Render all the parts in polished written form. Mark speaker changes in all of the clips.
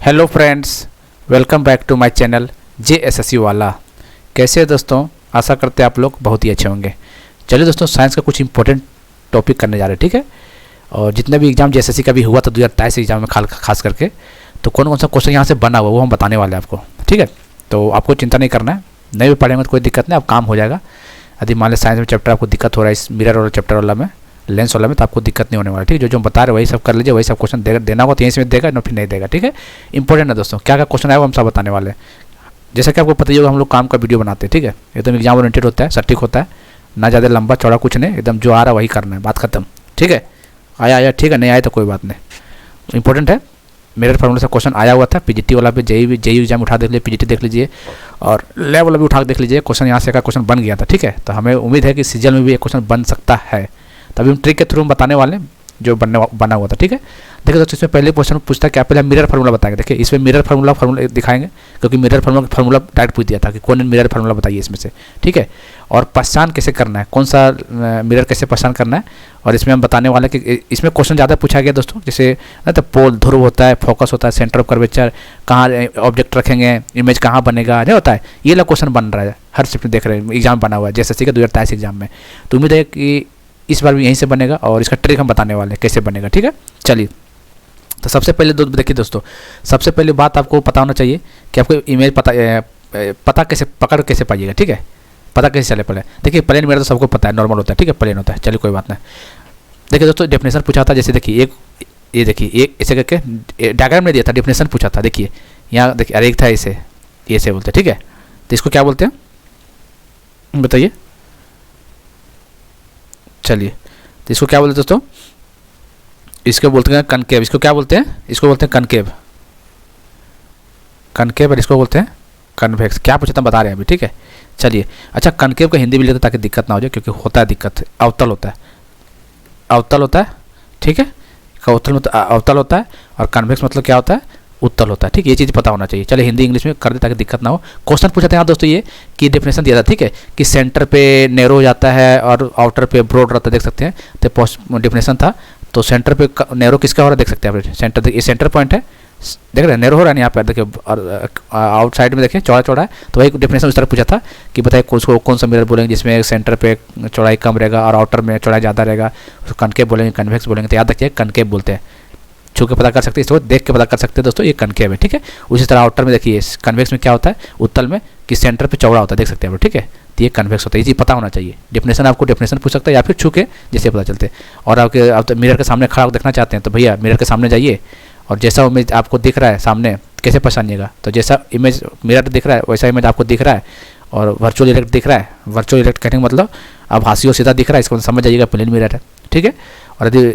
Speaker 1: Hello friends, welcome back to my channel JSSC वाला। कैसे हैं दोस्तों? आशा करते हैं आप लोग बहुत ही अच्छे होंगे। चलिए दोस्तों, साइंस का कुछ इंपॉर्टेंट टॉपिक करने जा रहे हैं, ठीक है। और जितने भी एग्जाम JSSC का भी हुआ था 2023 एग्जाम में खास करके, तो कौन कौन सा क्वेश्चन यहाँ से बना हुआ वो हम बताने वाले हैं आपको, ठीक है। तो आपको चिंता नहीं करना है, नहीं भी पढ़ेंगे तो कोई दिक्कत नहीं, आप काम हो जाएगा। यदि मान लें साइंस में चैप्टर आपको दिक्कत हो रहा है इस मिरर वाला चैप्टर वाला में, लेंस वाला में, तो आपको दिक्कत नहीं होने वाला, ठीक है। जो हम बता रहे हैं वही सब कर लीजिए, वही सब क्वेश्चन देना होगा तो यहीं से देगा, ना फिर नहीं देगा, ठीक है। इंपॉर्टेंट है दोस्तों, क्या क्या क्वेश्चन आया वो हम सब बताने वाले हैं। जैसा कि आपको पता ही होगा, हम लोग काम का वीडियो बनाते हैं, ठीक है। एकदम एग्जाम ओरिएंटेड होता है, सटीक होता है, ना ज़्यादा लंबा चौड़ा कुछ नहीं, एकदम जो आ रहा है वही करना है, बात खत्म, ठीक है। आया ठीक है, नहीं आया तो कोई बात नहीं। इंपॉर्टेंट है, मिरर फार्मूला से क्वेश्चन आया हुआ था PGT वाला पे, जेई एग्जाम उठा देख लीजिए, PGT देख लीजिए और लैब वाला भी उठा देख लीजिए। क्वेश्चन यहाँ से का क्वेश्चन बन गया था, ठीक है। तो हमें उम्मीद है कि सीजन में भी एक क्वेश्चन बन सकता है, तभी हम ट्रिक के थ्रू हम बताने वाले हैं जो बना हुआ था, ठीक है। देखिए दोस्तों, इसमें पहले क्वेश्चन पूछता है क्या, पहले हम मिरर फार्मूला बताएंगे। देखिए इसमें मिरर फार्मूला दिखाएंगे, क्योंकि मिरर फार्मूला डायरेक्ट पूछ दिया था कि कौन मिरर फार्मूला बताइए इसमें से, ठीक है। और पहचान कैसे करना है, कौन सा मिरर कैसे पहचान करना है, और इसमें हम बताने वाले हैं कि इसमें क्वेश्चन ज़्यादा पूछा गया दोस्तों। जैसे ना तो पोल ध्रुव होता है, फोकस होता है, सेंटर ऑफ कर्वेचर, कहाँ ऑब्जेक्ट रखेंगे, इमेज कहाँ बनेगा, नहीं होता है, ये वाला क्वेश्चन बन रहा है। हर शिफ्ट में देख रहे हैं एग्जाम बना हुआ है JSSC का 2023 एग्जाम में। तो उम्मीद है कि इस बार भी यहीं से बनेगा और इसका ट्रिक हम बताने वाले हैं कैसे बनेगा, ठीक है। चलिए, तो सबसे पहले देखिए दोस्तों, सबसे पहले बात आपको पता होना चाहिए कि आपको इमेज पता कैसे पकड़ कैसे पाइएगा, ठीक है। पता कैसे चले पहले देखिए, प्लेन मेरा तो सबको पता है, नॉर्मल होता है, ठीक है, प्लेन होता है, चलिए कोई बात नहीं। देखिए दोस्तों, डेफिनेशन पूछा था, जैसे देखिए ये देखिए एक ऐसे करके डायग्राम में दिया था, डेफिनेशन पूछा था। देखिए यहाँ देखिए, अरे एक था ऐसे बोलते हैं, ठीक है। तो इसको क्या बोलते हैं बताइए, चलिए। तो इसको क्या बोलते हैं दोस्तों, इसको बोलते हैं कनकेव। इसको क्या बोलते हैं, इसको बोलते हैं कनकेव और इसको बोलते हैं कन्वेक्स। क्या पूछा था बता रहे हैं अभी, ठीक है। चलिए, अच्छा, कनकेव का हिंदी भी लेते ताकि दिक्कत ना हो जाए, क्योंकि होता है दिक्कत। अवतल होता है, ठीक है। अवतल होता है, और कन्वेक्स मतलब क्या होता है, उत्तल होता है, ठीक है। ये चीज़ पता होना चाहिए। चलिए हिंदी इंग्लिश में कर दे ताकि दिक्कत ना हो। क्वेश्चन पूछा था यहाँ दोस्तों ये कि डेफिनेशन दिया था, ठीक है, कि सेंटर पे नैरो हो जाता है और आउटर पे ब्रॉड रहता है, देख सकते हैं। तो डेफिनेशन था, तो सेंटर पे नैरो किसका हो रहा है देख सकते हैं आप। सेंटर, ये सेंटर पॉइंट है, देख रहे हैं, नैरो हो रहा है यहाँ पे, देखिए। और आउटसाइड में देखिए चौड़ा है। तो वही डेफिनेशन उस तरह पूछा था कि बताइए उसको कौन सा मिरर बोलेंगे जिसमें सेंटर पे चौड़ाई कम रहेगा और आउटर में चौड़ाई ज़्यादा रहेगा, उसको कनकेव बोलेंगे, कन्वेक्स बोलेंगे। तो याद रखिए कनकेव बोलते हैं, छू के पता कर सकते हैं, इसको देख के पता कर सकते हैं दोस्तों, ये कनकेव है, ठीक है। उसी तरह आउटर में देखिए, कन्वेक्स में क्या होता है, उत्तल में कि सेंटर पे चौड़ा होता है, देख सकते हैं आप, ठीक है। तो ये कन्वेक्स होता है, ये चीज़ पता होना चाहिए। डेफिनेशन आपको डेफिनेशन पूछ सकता है या फिर छू के जैसे पता चलते हैं। और आप मिरर के सामने खड़ा होकर देखना चाहते हैं तो भैया मिरर के सामने जाइए, और जैसा इमेज आपको दिख रहा है सामने कैसे पहचानिएगा, तो जैसा इमेज मिरर दिख रहा है वैसा इमेज आपको दिख रहा है, और वर्चुअल इफेक्ट दिख रहा है। वर्चुअल इफेक्ट कहने का मतलब अब हाशिया सीधा दिख रहा है, इसको समझ जाइएगा प्लेन मिरर है, ठीक है। और यदि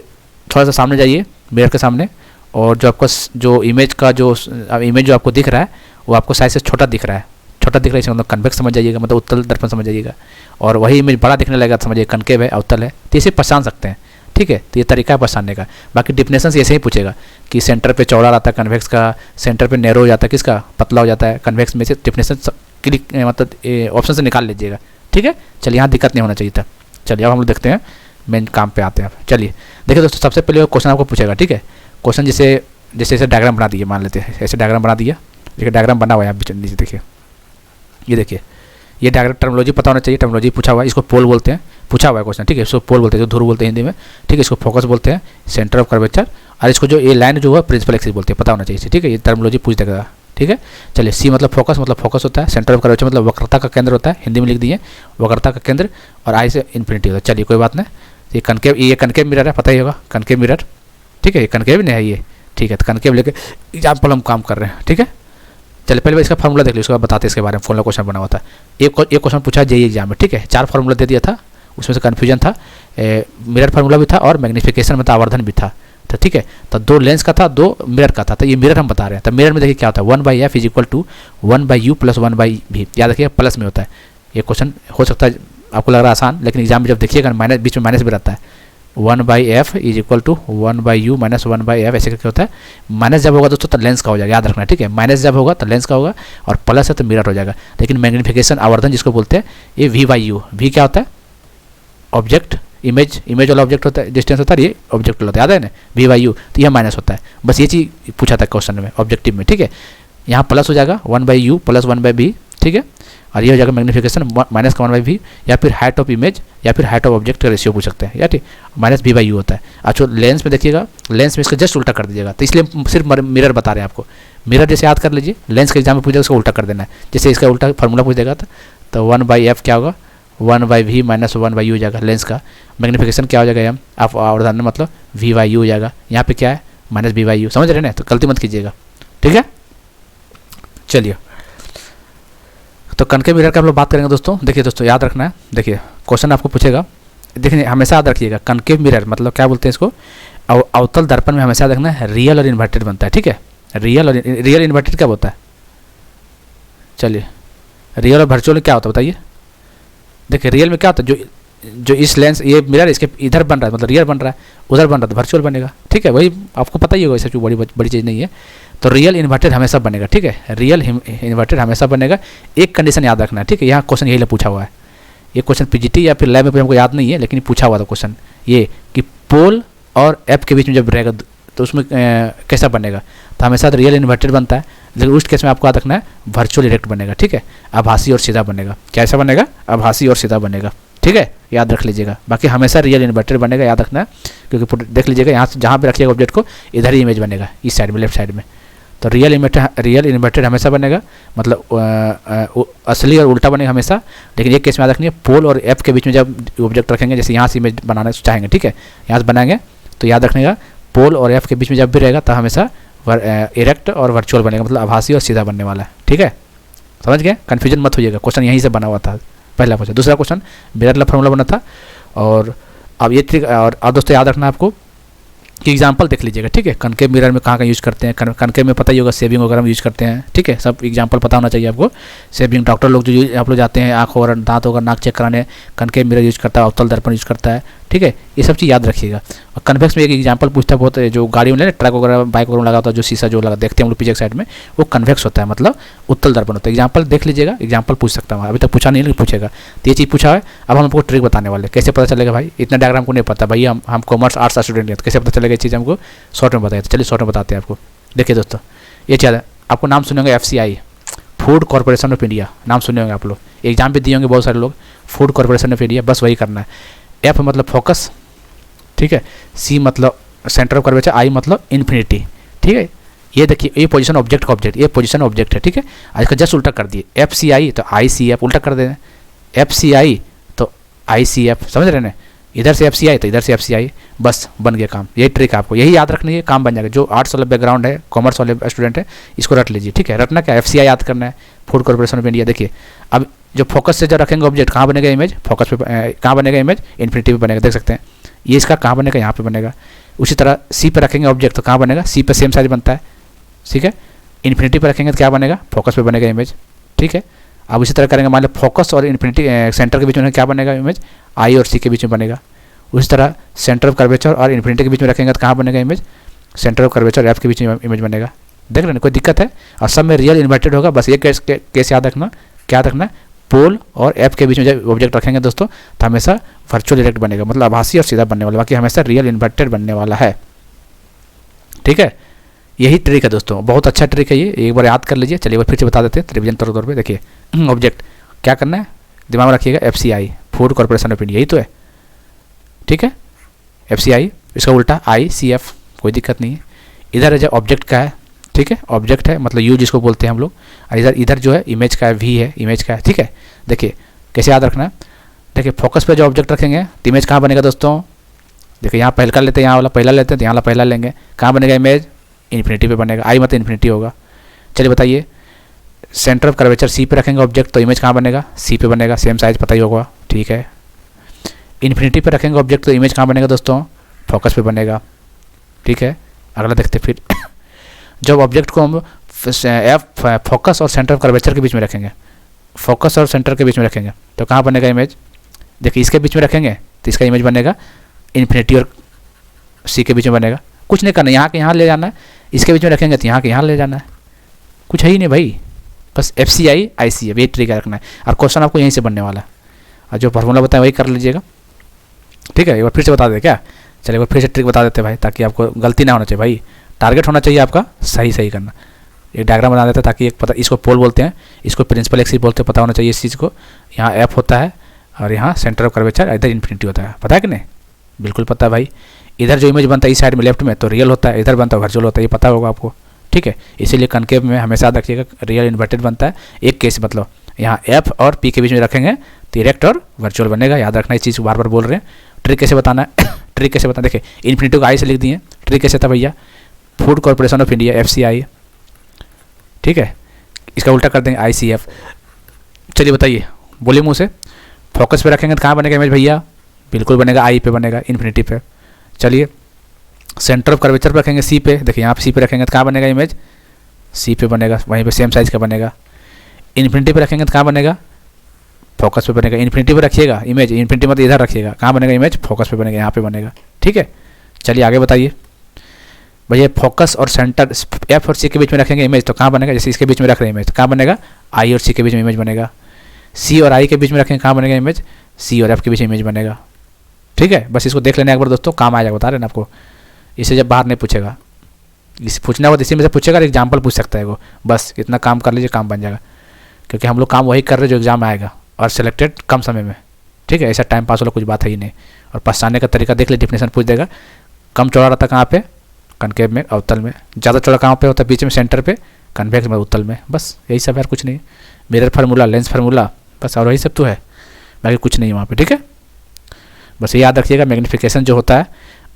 Speaker 1: थोड़ा सा सामने जाइए मिरर के सामने, और जो आपको जो इमेज जो आपको दिख रहा है वो आपको साइज से छोटा दिख रहा है, इसका मतलब कन्वेक्स समझ जाइएगा, मतलब उत्तल दर्पण समझ जाइएगा। और वही इमेज बड़ा दिखने लगेगा तो समझिए कनकेव है, अवतल है। तो इसे पहचान सकते हैं, ठीक है। तो ये तरीका है पहचानने का। बाकी डेफिनेशन से ऐसे ही पूछेगा कि सेंटर पे चौड़ा रहता है कन्वेक्स का, सेंटर पे नैरो हो जाता है किसका, पतला हो जाता है कन्वेक्स में से। डेफिनेशन क्लिक मतलब ऑप्शन से निकाल लीजिएगा, ठीक है। चलिए, यहाँ दिक्कत नहीं होना चाहिए था। चलिए अब हम लोग देखते हैं, मेन काम पे आते हैं। चलिए देखिए दोस्तों, सबसे पहले क्वेश्चन आपको पूछेगा, ठीक है। क्वेश्चन जैसे डायग्राम बना दिए, मान लेते हैं ऐसे डायग्राम बना दिया, देखिए डायग्राम बना हुआ है यहाँ नीचे, देखिए ये देखिए, ये डायग्राम टर्मिनोलॉजी पता होना चाहिए। टर्मिनोलॉजी पूछा हुआ है, इसको पोल बोलते हैं, पूछा हुआ है क्वेश्चन, ठीक है। इसको पोल बोलते हैं, जो ध्रुव बोलते हैं हिंदी में, ठीक है। इसको फोकस बोलते हैं, सेंटर ऑफ कर्वेचर, और इसको जो ये लाइन जो है प्रिंसिपल एक्सिस बोलते हैं, पता होना चाहिए, ठीक है। ये टर्मिनोलॉजी पूछ देगा, ठीक है। चलिए, C मतलब फोकस होता है, सेंटर ऑफ कर्वेचर मतलब वक्रता का केंद्र होता है, हिंदी में लिख दिए वक्रता का केंद्र, और I से इन्फिनिटी होता है। चलिए कोई बात नहीं, ये कनकेव मिरर है, पता ही होगा कनकेव मिरर, ठीक है। ये कनकेव नहीं है ये, ठीक है। तो कनकेव लेके एग्जाम्पल हम काम कर रहे हैं, ठीक है। चलिए पहले इसका फार्मूला देख लीजिए, उसके बाद बताते हैं इसके बारे में। फॉर्मूला क्वेश्चन बना हुआ था, एक क्वेश्चन पूछा JEE एग्जाम में, ठीक है। 4 फार्मूला दे दिया था, उसमें से कन्फ्यूजन था, मिरर फार्मूला भी था और मैग्नीफिकेशन में आवर्धन भी था, तो ठीक है। तो 2 लेंस का था, 2 मिरर का था, तो ये मिरर हम बता रहे हैं। तो मिरर में देखिए क्या होता है, 1/f = 1/u + 1/v, याद रखिए प्लस में होता है। ये क्वेश्चन हो सकता है आपको लग रहा है आसान, लेकिन एग्जाम में जब देखिएगा माइनस, बीच में माइनस भी रहता है। 1/f = 1/u - 1/f, ऐसे करके होता है। माइनस जब होगा दोस्तों तो लेंस का हो जाएगा, याद रखना, ठीक है। माइनस जब होगा तो लेंस का होगा, और प्लस है तो मिरर हो जाएगा। लेकिन मैग्नीफिकेशन आवर्धन जिसको बोलते हैं, ये V/u, V क्या होता है, ऑब्जेक्ट इमेज वाला ऑब्जेक्ट होता है, डिस्टेंस होता है, ये ऑब्जेक्ट होता है, याद है ना, वी बाई यू, तो यह माइनस होता है। बस ये चीज़ पूछा था क्वेश्चन में, ऑब्जेक्टिव में, ठीक है। यहाँ प्लस हो जाएगा 1/u प्लस 1/v, ठीक है, और ये हो जाएगा मैग्नीफिकेशन माइनस का 1/v, या फिर हाइट ऑफ इमेज या फिर हाइट ऑफ ऑब्जेक्ट का रेशियो पूछ सकते हैं, या ठीक, माइनस v/u होता है। अच्छा लेंस में देखिएगा, लेंस में इसका जस्ट उल्टा कर दीजिएगा, तो इसलिए सिर्फ मिरर बता रहे हैं आपको। मिरर जैसे याद कर लीजिए, लेंस के एग्जाम में पूछेगा उसको उल्टा कर देना है, जैसे इसका उल्टा फार्मूला पूछ देगा तो 1/f क्या होगा, 1/v माइनस 1/u हो जाएगा। लेंस का मैग्नीफिकेशन क्या हो जाएगा, एम आप और जानना मतलब v/u हो जाएगा। यहाँ पे क्या है, माइनस v/u, समझ रहे हैं ना, तो गलती मत कीजिएगा, ठीक है। चलिए, तो कनकेव मिरर का हम लोग बात करेंगे दोस्तों। देखिए दोस्तों, याद रखना है, देखिए क्वेश्चन आपको पूछेगा, देखिए हमेशा याद रखिएगा, कनकेव मिरर मतलब क्या बोलते हैं इसको, अवतल दर्पण में हमेशा याद रखना है रियल और इन्वर्टेड बनता है, ठीक है। रियल इन्वर्टेड क्या होता है, चलिए रियल और वर्चुअल क्या होता है बताइए। देखिए रियल में क्या होता है, जो इस लेंस ये मिरर इसके इधर बन रहा है मतलब रियल बन रहा है, उधर बन रहा है तो वर्चुअल बनेगा, ठीक है। वही आपको पता ही होगा, ऐसा कोई बड़ी चीज़ नहीं है। तो रियल इन्वर्टेड हमेशा बनेगा, ठीक है, रियल इन्वर्टेड हमेशा बनेगा। एक कंडीशन याद रखना है, ठीक है, यहाँ क्वेश्चन यही पूछा हुआ है, ये क्वेश्चन पीजीटी या फिर लैब में हमको याद नहीं है, लेकिन पूछा हुआ था क्वेश्चन ये कि पोल और एफ के बीच में जब रहेगा तो उसमें कैसा बनेगा, तो हमेशा तो रियल इन्वर्टेड बनता है, लेकिन उस केस में आपको याद रखना है वर्चुअल इरेक्ट बनेगा, ठीक है, आभासी और सीधा बनेगा। कैसा बनेगा, आभासी और सीधा बनेगा, ठीक है, याद रख लीजिएगा। बाकी हमेशा रियल इन्वर्टेड बनेगा, याद रखना है, क्योंकि देख लीजिएगा यहाँ से जहाँ पे रखिएगा ऑब्जेक्ट को, इधर ही इमेज बनेगा, इस साइड में, लेफ्ट साइड में। तो रियल इन्वर्टेड हमेशा बनेगा, मतलब असली और उल्टा बनेगा हमेशा। लेकिन एक केस में याद रखनी है, पोल और एफ के बीच में जब ऑब्जेक्ट रखेंगे, जैसे यहाँ से इमेज बनाना चाहेंगे, ठीक है, यहाँ से बनाएंगे तो याद रखिएगा पोल और एफ के बीच में जब भी रहेगा तो हमेशा इरेक्ट और वर्चुअल बनेगा, मतलब आभासी और सीधा बनने वाला है, ठीक है। समझ गए, कन्फ्यूजन मत होइएगा, क्वेश्चन यहीं से बना हुआ था पहला क्वेश्चन। दूसरा क्वेश्चन मिरर वाला फॉर्मूला बना था। और अब ये ट्रिक और दोस्तों याद रखना आपको कि एग्जाम्पल देख लीजिएगा, ठीक है, कनकेव मिरर में कहाँ यूज़ करते हैं। कनकेव में पता ही होगा सेविंग वगैरह में यूज़ करते हैं, ठीक है, सब एग्जाम्पल पता होना चाहिए आपको। सेविंग डॉक्टर लोग जो आप लोग जाते हैं आँख और दांत वगैरह नाक चेक कराने, कनकेव मिरर यूज़ करता है, अवतल दर्पण यूज़ करता है, ठीक है, ये सब चीज़ याद रखिएगा। और कन्वेक्स में एक एग्जाम्पल पूछता है बहुत, जो गाड़ी में ट्रक वगैरह बाइक वगैरह लगा होता है, जो शीशा जो लगा देखते हैं हम लोग पीछे साइड में, वो कन्वेक्स होता है, मतलब उत्तल दर्पण होता है। एग्जाम्पल देख लीजिएगा, एग्जाम्पल पूछ सकता हूँ, अभी तक पूछा नहीं लेकिन पूछेगा, तो ये चीज़ पूछा है। अब हम आपको ट्रिक बताने वाले, कैसे पता चलेगा भाई, इतना डायग्राम को नहीं पता भाई, हम कॉमर्स आर्ट्स स्टूडेंट हैं, तो कैसे पता चलेगा ये चीज़ हमको शॉर्ट में बताइए। तो चलिए शॉर्ट में बताते हैं आपको। देखिए दोस्तों, ये चीज़ आपको नाम सुने होंगे FCI, food corporation of India, नाम सुने होंगे आप लोग, एग्जाम पे दिए होंगे बहुत सारे लोग, फूड कॉर्पोरेशन ऑफ इंडिया, बस वही करना है। F मतलब फोकस, ठीक है, C मतलब सेंटर ऑफ कर्वेचर, I मतलब इन्फिनिटी, ठीक है। ये देखिए, ये पोजीशन ऑब्जेक्ट का ऑब्जेक्ट, ये पोजीशन ऑब्जेक्ट है, ठीक है। आज का जस्ट उल्टा कर दिए, FCI तो ICF, उल्टा कर दें, FCI तो ICF, समझ रहे हैं, इधर से FCI तो इधर से FCI, बस बन गया काम। यही ट्रिक आपको, यही याद रखनी है, काम बन जाएगा। जो आर्ट्स वाला बैकग्राउंड है, कॉमर्स वाले स्टूडेंट है, इसको रख लीजिए, ठीक है। रखना क्या, FCI याद करना है, फूड कॉर्पोरेशन ऑफ इंडिया। देखिए अब जो फोकस से जो रखेंगे ऑब्जेक्ट, कहाँ बनेगा इमेज, फोकस पे, कहाँ बनेगा इमेज, इन्फिनिटी पे बनेगा, देख सकते हैं। ये इसका कहाँ बनेगा, यहाँ पे बनेगा। उसी तरह C पे रखेंगे ऑब्जेक्ट तो कहाँ बनेगा, C पे सेम साइज बनता है, ठीक है। इन्फिनिटी पे रखेंगे तो क्या बनेगा, फोकस पे बनेगा इमेज, ठीक है। अब इसी तरह करेंगे, मान लो फोकस और इन्फिनिटी सेंटर के बीच में क्या बनेगा इमेज, I और C के बीच में बनेगा। उसी तरह सेंटर ऑफ कर्वेचर और इन्फिनिटी के बीच में रखेंगे तो कहाँ बनेगा image, centre of curvature F के बीच में इमेज बनेगा। देख रहे हैं, कोई दिक्कत है। और सब में रियल इन्वर्टेड होगा, बस ये केस याद रखना, क्या रखना, पोल और एफ के बीच में जब ऑब्जेक्ट रखेंगे दोस्तों तो हमेशा वर्चुअल इरेक्ट बनेगा, मतलब आभासी और सीधा बनने वाला, बाकी हमेशा रियल इन्वर्टेड बनने वाला है, ठीक है। यही ट्रिक है दोस्तों, बहुत अच्छा ट्रिक है ये, एक बार याद कर लीजिए। चलिए एक बार फिर से बता देते हैं रिवीजन तौर पर। देखिए ऑब्जेक्ट क्या करना है, दिमाग में रखिएगा, FCI food corporation of India, यही तो है, ठीक है। FCI, इसका उल्टा ICF, कोई दिक्कत नहीं है। इधर जो ऑब्जेक्ट का है, ठीक है, ऑब्जेक्ट है मतलब U जिसको बोलते हैं हम लोग, और इधर जो है इमेज का है, V है, इमेज का है, ठीक है। देखिए कैसे याद रखना है, देखिए फोकस पे जो ऑब्जेक्ट रखेंगे तो इमेज कहाँ बनेगा दोस्तों, देखिए यहाँ पहला लेते हैं, यहाँ वाला पहला लेते हैं तो यहाँ वाला पहला लेंगे, कहाँ बनेगा इमेज, इन्फिनिटी पे बनेगा, I मतलब इन्फिनिटी होगा। चलिए बताइए, सेंटर ऑफ कर्वेचर C पे रखेंगे ऑब्जेक्ट तो इमेज कहाँ बनेगा, C पे बनेगा, सेम साइज पता ही होगा, ठीक है। इन्फिनिटी पे रखेंगे ऑब्जेक्ट तो इमेज कहाँ बनेगा दोस्तों, फोकस पे बनेगा, ठीक है। अगला देखते फिर जब ऑब्जेक्ट को हम फोकस और सेंटर ऑफ कर्वेचर के बीच में रखेंगे, फोकस और सेंटर के बीच में रखेंगे तो कहाँ बनेगा इमेज, देखिए इसके बीच में रखेंगे तो इसका इमेज बनेगा इन्फिनिटी और C के बीच में बनेगा। कुछ नहीं करना, यहाँ के यहाँ ले जाना है, इसके बीच में रखेंगे तो यहाँ के यहाँ ले जाना है, कुछ है ही नहीं भाई, बस FCI ICF, ये ट्रिक रखना है। और क्वेश्चन आपको यहीं से बनने वाला है, और जो फार्मूला बताया वही कर लीजिएगा, ठीक है, एक बार फिर से बता दे क्या? चलिए एक बार फिर से ट्रिक बता देते हैं भाई, ताकि आपको गलती ना होना चाहिए भाई, टारगेट होना चाहिए आपका सही सही करना। एक डायग्राम बना देते हैं ताकि एक पता, इसको पोल बोलते हैं, इसको प्रिंसिपल एक्सिस बोलते हैं, पता होना चाहिए इस चीज़ को। यहाँ एफ होता है और यहाँ सेंटर ऑफ कर्वेचर इधर इन्फिनिटी होता है, पता है कि नहीं? बिल्कुल पता है भाई। इधर जो इमेज बनता है इस साइड में लेफ्ट में तो रियल होता है, इधर बनता है वर्चुअल होता है, ये पता होगा आपको, ठीक है। इसीलिए कनकेव में हमेशा याद रखिएगा रियल इन्वर्टेड बनता है। एक केस मतलब यहाँ एफ और पी के बीच में रखेंगे तो डायरेक्ट और वर्चुअल बनेगा, याद रखना इस चीज़ को, बार बार बोल रहे हैं। ट्रिक कैसे बताना है? ट्रिक कैसे बताना, देखिए इन्फिनिटी को आई से लिख दिए, ट्रिक कैसे था भैया? Food corporation of India FCI, ठीक है, इसका उल्टा कर देंगे ICF। चलिए बताइए, बोलिए मुँह से। फोकस पे रखेंगे तो कहाँ बनेगा इमेज भैया? बिल्कुल बनेगा आई पे बनेगा, इन्फिनिटी पे। चलिए सेंटर ऑफ कर्वेचर पे रखेंगे C पे, देखिए यहाँ पे C पे रखेंगे तो कहाँ बनेगा इमेज? C पे बनेगा, वहीं पे सेम साइज़ का बनेगा। इन्फिनिटी पे रखेंगे तो कहाँ बनेगा? फोकस पे बनेगा। इन्फिनिटी पे रखिएगा इमेज, इन्फिनिटी मतलब इधर रखिएगा, कहाँ बनेगा इमेज? फोकस पे बनेगा, यहाँ पे बनेगा, ठीक है। चलिए आगे बताइए भैया, फोकस और सेंटर F और C के बीच में रखेंगे इमेज तो कहाँ बनेगा? जैसे इसके बीच में रख रहे हैं इमेज, कहाँ बनेगा? I और C के बीच में इमेज बनेगा। C और I के बीच में रखेंगे, कहाँ बनेगा इमेज? C और F के बीच में इमेज बनेगा, ठीक है। बस इसको देख लेना एक बार दोस्तों, काम आ जाएगा, बता रहे ना आपको। इससे जब बाहर नहीं पूछेगा, इस पूछना होगा इसी में से पूछेगा, एग्जाम्पल पूछ सकता है वो, बस इतना काम कर लीजिए, काम बन जाएगा। क्योंकि हम लोग काम वही कर रहे हैं जो एग्जाम में आएगा, और सिलेक्टेड कम समय में, ठीक है। ऐसा टाइम पास वाला कुछ बात है ही नहीं। और पहचानने का तरीका देख ले, डिफिनेशन पूछ देगा। कम चौड़ा रहता कहाँ पे? कनकेव में, अवतल में। ज़्यादा चौड़ा कहाँ पे होता है? बीच में, सेंटर पे। कन्वेक्स में, उत्तल में। बस यही सब है, कुछ नहीं। मिरर फार्मूला, लेंस फार्मूला, बस, और वही सब तो है, बाकी कुछ नहीं है वहाँ पे, ठीक है। बस ये याद रखिएगा, मैग्नीफिकेशन जो होता है,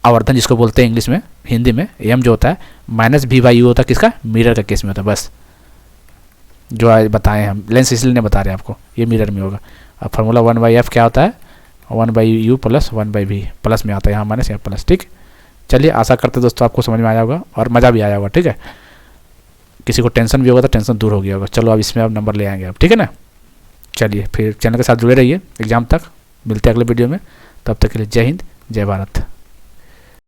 Speaker 1: आवर्धन जिसको बोलते हैं इंग्लिश में, हिंदी में एम जो होता है -v/u होता है, किसका? मिरर का केस में होता है। बस जो आज बताएं हम, लेंस इसलिए नहीं बता रहे आपको, ये मिरर में होगा। अब फार्मूला 1/f क्या होता है? 1/u + 1/v, प्लस में आता है, यहाँ माइनस यहाँ प्लस, ठीक। चलिए आशा करते दोस्तों आपको समझ में आया होगा और मज़ा भी आया होगा, ठीक है। किसी को टेंशन भी होगा तो टेंशन दूर हो गया होगा। चलो अब इसमें आप नंबर ले आएंगे आप, ठीक है ना। चलिए फिर चैनल के साथ जुड़े रहिए एग्जाम तक, मिलते हैं अगले वीडियो में। तब तक के लिए जय हिंद, जय भारत।